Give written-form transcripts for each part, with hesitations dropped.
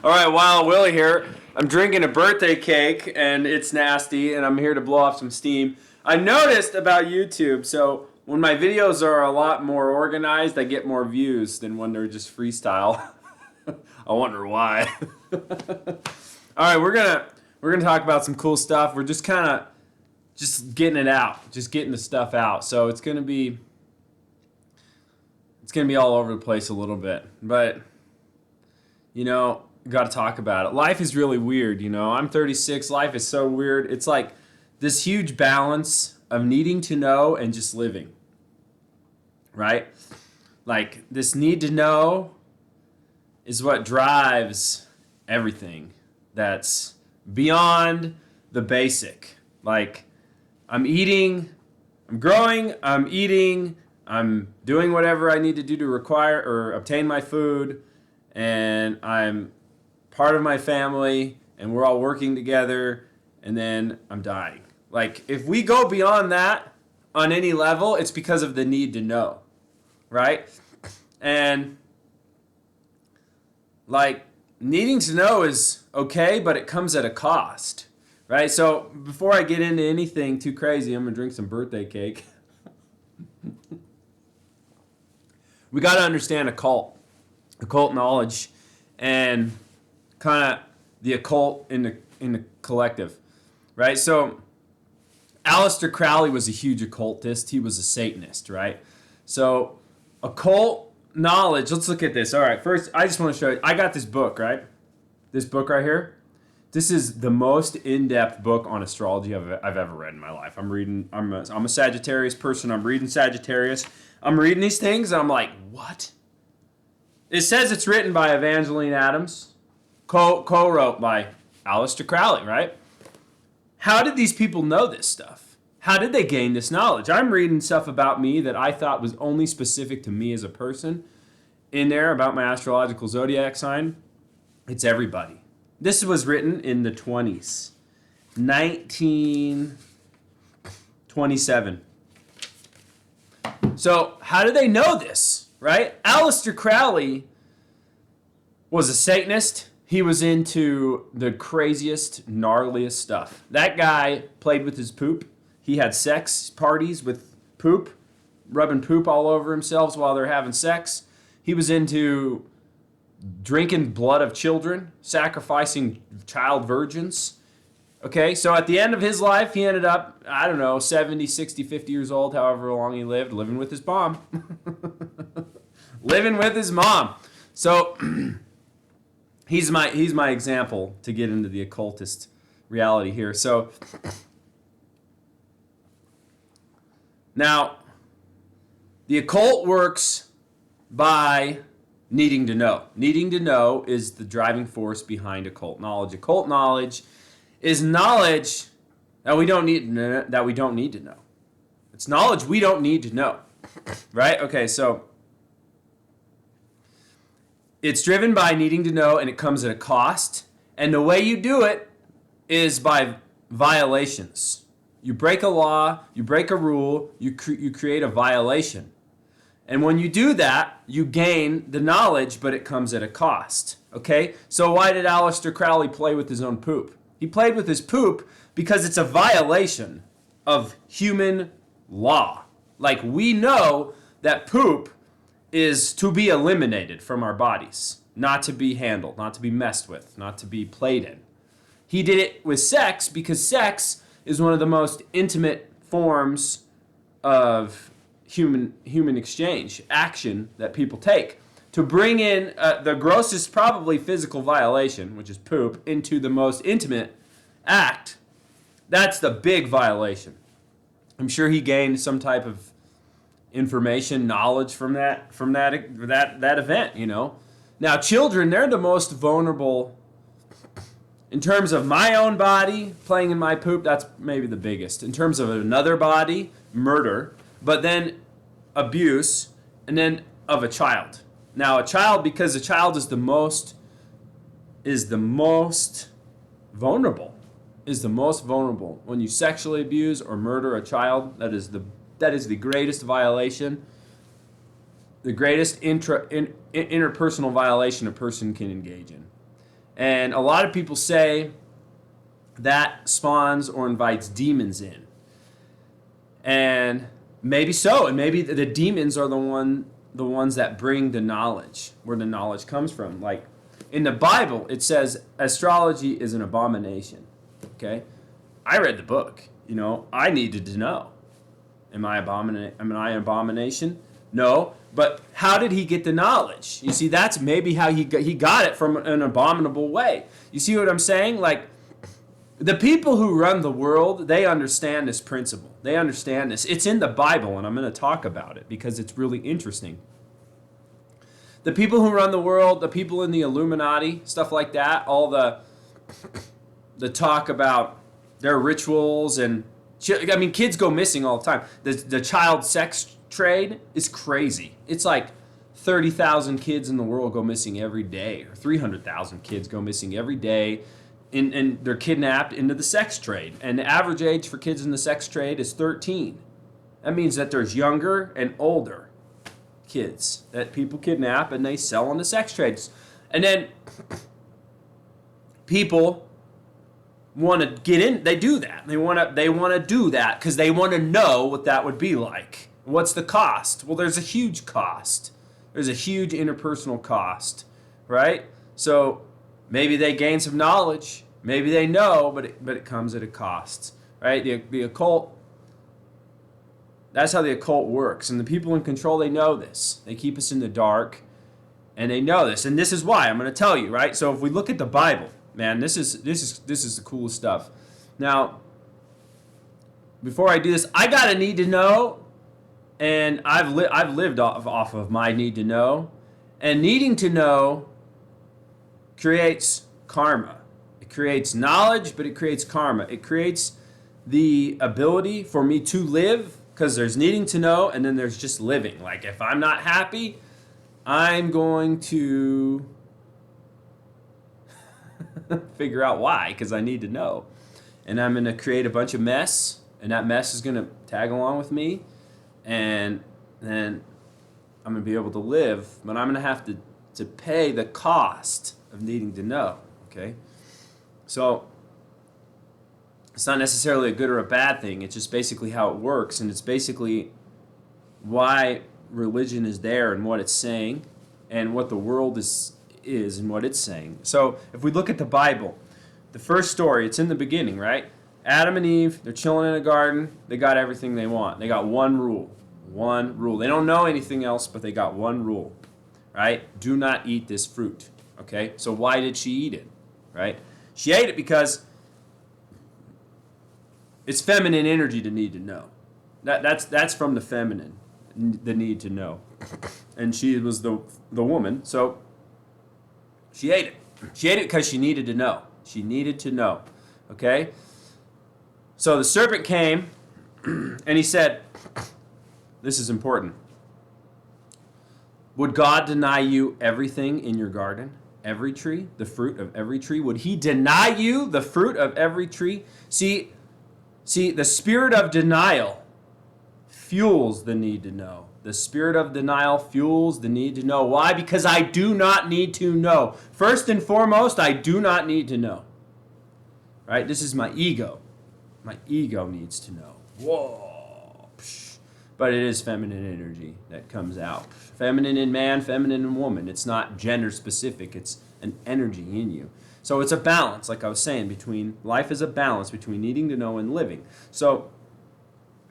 All right, Wild Willie here. I'm drinking a birthday cake, and it's nasty, and I'm here to blow off some steam. I noticed about YouTube, so when my videos are a lot more organized, I get more views than when they're just freestyle. I wonder why. All right, we're gonna talk about some cool stuff. We're just kind of just getting it out, just getting the stuff out. So it's gonna be all over the place a little bit, but got to talk about it. Life is really weird, I'm 36. Life is so weird. It's like this huge balance of needing to know and just living, right? Like this need to know is what drives everything that's beyond the basic. Like I'm eating, I'm growing, I'm eating, I'm doing whatever I need to do to require or obtain my food, and I'm part of my family, and we're all working together, and then I'm dying. Like, if we go beyond that on any level, it's because of the need to know, right? And, like, needing to know is okay, but it comes at a cost, right? So, before I get into anything too crazy, I'm going to drink some birthday cake. We got to understand occult knowledge, and kind of the occult in the collective, right? So Aleister Crowley was a huge occultist. He was a Satanist, right? So occult knowledge, let's look at this. All right, first I just want to show you, I got this book, right? This book right here. This is the most in-depth book on astrology I've ever read in my life. I'm a Sagittarius person. I'm reading Sagittarius. I'm reading these things, and I'm like, what? It says it's written by Evangeline Adams, co-wrote by Aleister Crowley, right? How did these people know this stuff? How did they gain this knowledge? I'm reading stuff about me that I thought was only specific to me as a person in there about my astrological zodiac sign. It's everybody. This was written in the 20s, 1927. So how do they know this, right? Aleister Crowley was a Satanist. He was into the craziest, gnarliest stuff. That guy played with his poop. He had sex parties with poop, rubbing poop all over himself while they're having sex. He was into drinking blood of children, sacrificing child virgins. Okay, so at the end of his life, he ended up, 70, 60, 50 years old, however long he lived, living with his mom. Living with his mom. So he's my example to get into the occultist reality here. So now, the occult works by needing to know. Needing to know is the driving force behind occult knowledge. Occult knowledge is knowledge that we don't need to know. It's knowledge we don't need to know. Right? Okay, so it's driven by needing to know, and it comes at a cost. And the way you do it is by violations. You break a law, you break a rule, you create a violation. And when you do that, you gain the knowledge, but it comes at a cost. Okay? So why did Aleister Crowley play with his own poop? He played with his poop because it's a violation of human law. Like, we know that poop is to be eliminated from our bodies, not to be handled, not to be messed with, not to be played in. He did it with sex because sex is one of the most intimate forms of human exchange, action that people take. To bring in the grossest probably physical violation, which is poop, into the most intimate act, that's the big violation. I'm sure he gained some type of information, knowledge from that event, Now, children, they're the most vulnerable. In terms of my own body, playing in my poop, that's maybe the biggest. In terms of another body, murder, but then abuse, and then of a child. Now, a child, because a child is the most vulnerable. When you sexually abuse or murder a child, that is the greatest violation, the greatest interpersonal violation a person can engage in. And a lot of people say that spawns or invites demons in. And maybe so, and maybe the demons are the ones that bring the knowledge, where the knowledge comes from. Like in the Bible, it says astrology is an abomination. Okay? I read the book, I needed to know. Am I an abomination? No, but how did he get the knowledge? You see, that's maybe how he got it from an abominable way. You see what I'm saying? Like, the people who run the world, they understand this principle. They understand this. It's in the Bible, and I'm going to talk about it because it's really interesting. The people who run the world, the people in the Illuminati, stuff like that, all the talk about their rituals and kids go missing all the time. The child sex trade is crazy. It's like 30,000 kids in the world go missing every day, or 300,000 kids go missing every day. And they're kidnapped into the sex trade. And the average age for kids in the sex trade is 13. That means that there's younger and older kids that people kidnap and they sell on the sex trades. And then people want to get in. They do that. They want to do that because they want to know what that would be like. What's the cost? Well, there's a huge cost. There's a huge interpersonal cost, right? So maybe they gain some knowledge. Maybe they know, but it comes at a cost, right? The occult, that's how the occult works. And the people in control, they know this. They keep us in the dark, and they know this. And this is why I'm going to tell you, right? So if we look at the Bible, man, this is the coolest stuff. Now, before I do this, I got to need to know, and I've lived off of my need to know, and needing to know creates karma. It creates knowledge, but it creates karma. It creates the ability for me to live, because there's needing to know, and then there's just living. Like, if I'm not happy, I'm going to figure out why, because I need to know. And I'm going to create a bunch of mess, and that mess is going to tag along with me, and then I'm going to be able to live, but I'm going to have to pay the cost of needing to know, okay? So it's not necessarily a good or a bad thing. It's just basically how it works, and it's basically why religion is there and what it's saying and what the world is and what it's saying. So if we look at the Bible, the first story, it's in the beginning, right? Adam and Eve, they're chilling in a garden. They got everything they want. They got one rule. One rule. They don't know anything else, but they got one rule, right? Do not eat this fruit. Okay, so why did she eat it, right? She ate it because it's feminine energy to need to know. That's from the feminine, the need to know. And she was the woman, so she ate it. She ate it because she needed to know. She needed to know, okay? So the serpent came, and he said, this is important. Would God deny you everything in your garden? Every tree, the fruit of every tree? Would he deny you the fruit of every tree? See, the spirit of denial fuels the need to know. The spirit of denial fuels the need to know. Why? Because I do not need to know. First and foremost, I do not need to know. Right? This is my ego. My ego needs to know. Whoa. But it is feminine energy that comes out. Feminine in man, feminine in woman. It's not gender specific. It's an energy in you. So it's a balance, like I was saying, between life is a balance between needing to know and living. So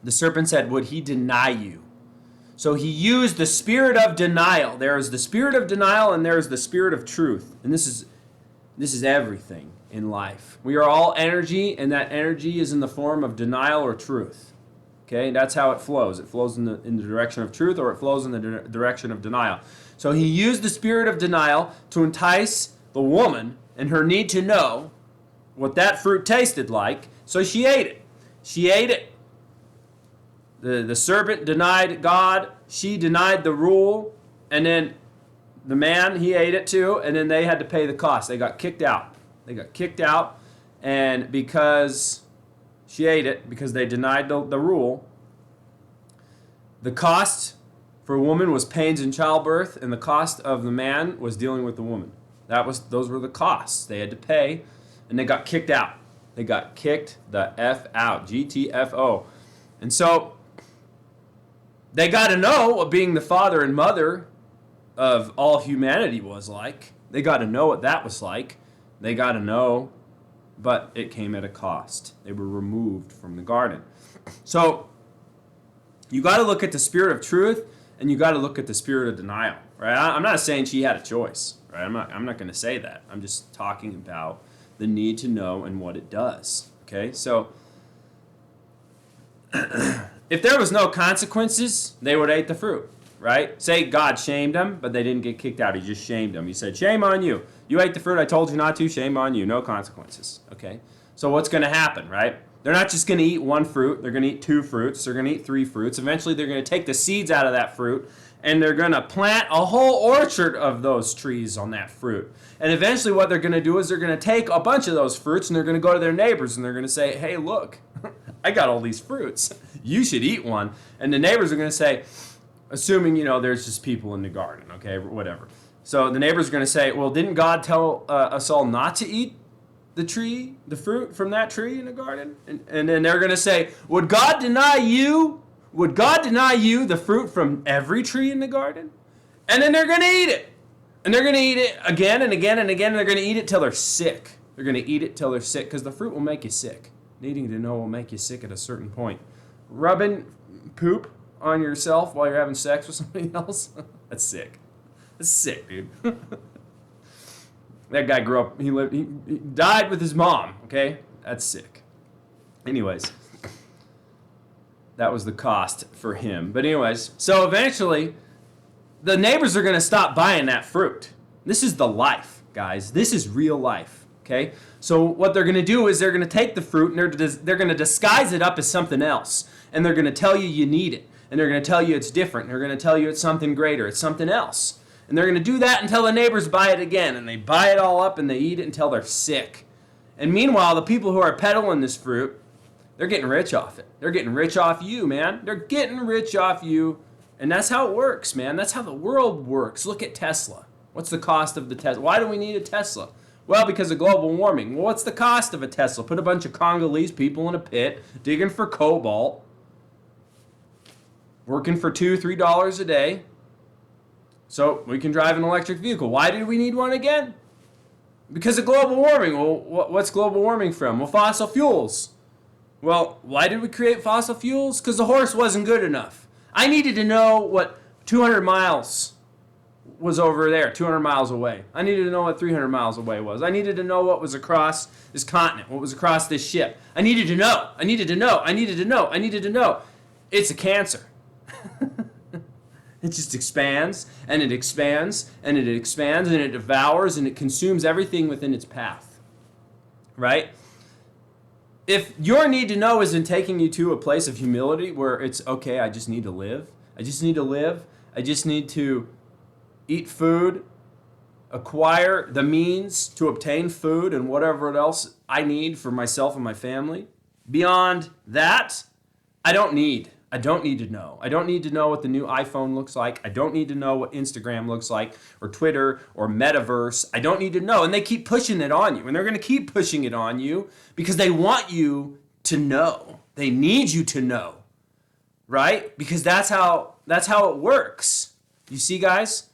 the serpent said, would he deny you? So he used the spirit of denial. There is the spirit of denial and there is the spirit of truth. And this is everything in life. We are all energy, and that energy is in the form of denial or truth. Okay, that's how it flows. It flows in the direction of truth, or it flows in the direction of denial. So he used the spirit of denial to entice the woman and her need to know what that fruit tasted like. So she ate it. She ate it. The serpent denied God. She denied the rule. And then the man, he ate it too. And then they had to pay the cost. They got kicked out. They got kicked out. And because she ate it, because they denied the rule, the cost for a woman was pains in childbirth, and the cost of the man was dealing with the woman. Those were the costs they had to pay, and they got kicked out. They got kicked the F out, GTFO. And so they got to know what being the father and mother of all humanity was like. They got to know what that was like. They got to know, but it came at a cost. They were removed from the garden. So you got to look at the spirit of truth, and you got to look at the spirit of denial, right? I'm not saying she had a choice, right? I'm not going to say that. I'm just talking about the need to know and what it does, okay? So if there was no consequences, they would have ate the fruit, right? Say God shamed them, but they didn't get kicked out. He just shamed them. He said, shame on you. You ate the fruit I told you not to. Shame on you. No consequences, okay? So what's going to happen, right? They're not just going to eat one fruit. They're going to eat 2 fruits. They're going to eat 3 fruits. Eventually, they're going to take the seeds out of that fruit, and they're going to plant a whole orchard of those trees on that fruit. And eventually what they're going to do is they're going to take a bunch of those fruits, and they're going to go to their neighbors, and they're going to say, hey, look, I got all these fruits. You should eat one. And the neighbors are going to say, assuming, there's just people in the garden, okay, whatever. So the neighbors are going to say, well, didn't God tell us all not to eat the fruit from that tree in the garden? And then they're going to say, would God deny you the fruit from every tree in the garden? And then they're going to eat it. And they're going to eat it again and again and again. And they're going to eat it till they're sick. They're going to eat it till they're sick, because the fruit will make you sick. Needing to know will make you sick at a certain point. Rubbing poop on yourself while you're having sex with somebody else, that's sick. That's sick, dude. That guy grew up, he died with his mom, okay? That's sick. Anyways, that was the cost for him. But anyways, so eventually, the neighbors are going to stop buying that fruit. This is the life, guys. This is real life, okay? So what they're going to do is they're going to take the fruit and they're going to disguise it up as something else. And they're going to tell you need it. And they're going to tell you it's different. And they're going to tell you it's something greater. It's something else. And they're going to do that until the neighbors buy it again. And they buy it all up and they eat it until they're sick. And meanwhile, the people who are peddling this fruit, they're getting rich off it. They're getting rich off you, man. They're getting rich off you. And that's how it works, man. That's how the world works. Look at Tesla. What's the cost of the Tesla? Why do we need a Tesla? Well, because of global warming. Well, what's the cost of a Tesla? Put a bunch of Congolese people in a pit, digging for cobalt, working for $2, $3 a day, so we can drive an electric vehicle. Why do we need one again? Because of global warming. Well, what's global warming from? Well, fossil fuels. Well, why did we create fossil fuels? Because the horse wasn't good enough. I needed to know what 200 miles was over there, 200 miles away. I needed to know what 300 miles away was. I needed to know what was across this continent, what was across this ship. I needed to know. It's a cancer. It just expands, and it expands, and it expands, and it devours, and it consumes everything within its path. Right? If your need to know isn't taking you to a place of humility where it's, okay, I just need to live. I just need to eat food, acquire the means to obtain food and whatever else I need for myself and my family. Beyond that, I don't need to know. I don't need to know what the new iPhone looks like. I don't need to know what Instagram looks like, or Twitter, or Metaverse. I don't need to know. And they keep pushing it on you. And they're going to keep pushing it on you because they want you to know. They need you to know. Right? Because that's how it works. You see, guys?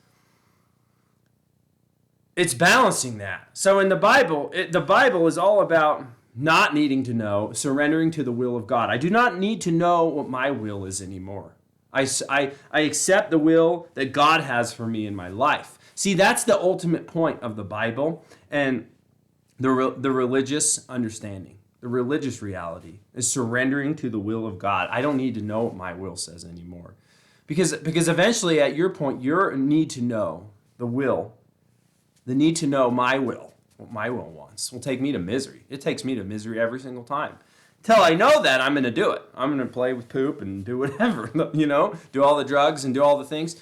It's balancing that. So in the Bible, the Bible is all about not needing to know, surrendering to the will of God. I do not need to know what my will is anymore. I accept the will that God has for me in my life. See, that's the ultimate point of the Bible and the religious understanding. The religious reality is surrendering to the will of God. I don't need to know what my will says anymore. Because eventually, at your point, your need to know the need to know my will, what my will wants, will take me to misery. It takes me to misery every single time. Until I know that, I'm going to do it. I'm going to play with poop and do whatever, do all the drugs and do all the things.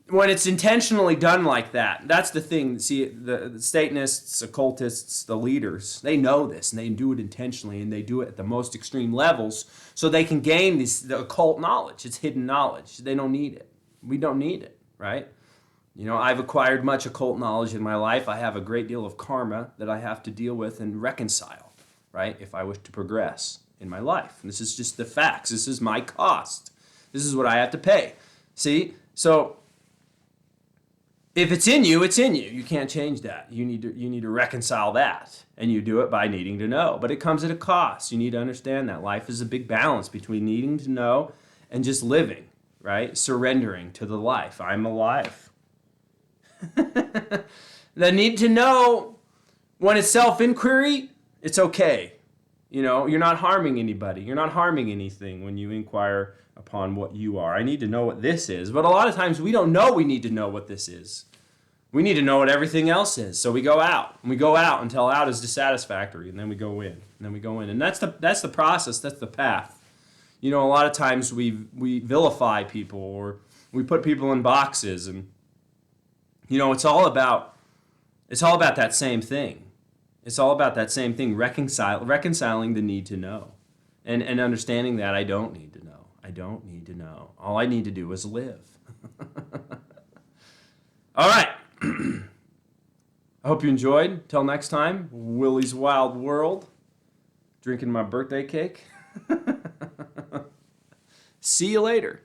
When it's intentionally done like that, that's the thing. See, the Satanists, occultists, the leaders, they know this, and they do it intentionally, and they do it at the most extreme levels so they can gain the occult knowledge. It's hidden knowledge. They don't need it. We don't need it, right? You know, I've acquired much occult knowledge in my life. I have a great deal of karma that I have to deal with and reconcile, right? If I wish to progress in my life. And this is just the facts. This is my cost. This is what I have to pay. See? So if it's in you, it's in you. You can't change that. You need to reconcile that. And you do it by needing to know. But it comes at a cost. You need to understand that life is a big balance between needing to know and just living, right? Surrendering to the life. I'm alive. The need to know, when it's self-inquiry, it's okay. You know, you're not harming anybody. You're not harming anything when you inquire upon what you are. I need to know what this is. But a lot of times we don't know we need to know what this is. We need to know what everything else is. So we go out. And we go out until out is dissatisfactory. And then we go in. And then we go in. And that's the process. That's the path. You know, a lot of times we vilify people, or we put people in boxes. And, you know, it's all about that same thing. It's all about that same thing, reconciling the need to know, and understanding that I don't need to know. I don't need to know. All I need to do is live. All right. I hope you enjoyed. Till next time, Willie's Wild World, drinking my birthday cake. See you later.